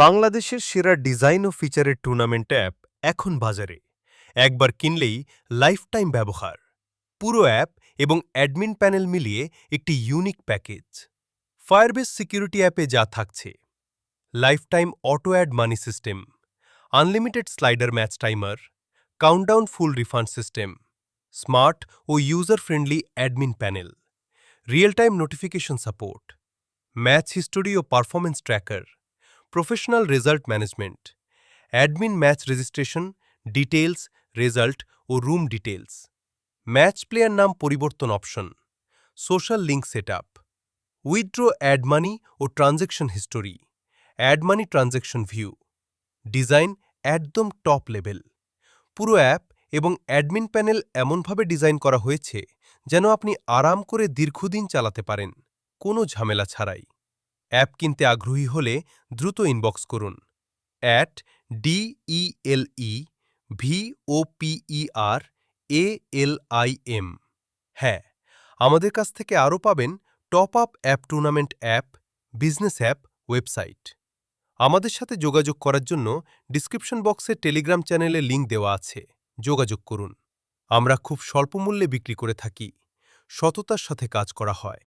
বাংলাদেশের সেরা ডিজাইন ও ফিচারের tournament app এখন বাজারে। একবার কিনলেই লাইফ টাইম ব্যবহার। পুরো অ্যাপ এবং অ্যাডমিন প্যানেল মিলিয়ে একটি ইউনিক প্যাকেজ। ফায়ারবেস সিকিউরিটি অ্যাপে যা থাকছে: life time auto add money system, unlimited slider match timer, countdown full refund system, smart ও user friendly admin panel, real time notification support, match history ও performance tracker, professional result management, admin match registration, details, result ও room details, match player নাম পরিবর্তন option, social link setup, withdraw add money ও transaction history, add money transaction view. Design একদম top level. পুরো app এবং admin panel এমনভাবে design করা হয়েছে যেন আপনি আরাম করে দীর্ঘদিন চালাতে পারেন, কোনো ঝামেলা ছাড়াই। অ্যাপ কিনতে আগ্রহী হলে দ্রুত ইনবক্স করুন @DELEVOPERALIM। হ্যাঁ, আমাদের কাছ থেকে আরও পাবেন top up app, tournament app, business app, website. আমাদের সাথে যোগাযোগ করার জন্য ডিসক্রিপশন বক্সে টেলিগ্রাম চ্যানেলে লিঙ্ক দেওয়া আছে, যোগাযোগ করুন। আমরা খুব স্বল্প মূল্যে বিক্রি করে থাকি, সততার সাথে কাজ করা হয়।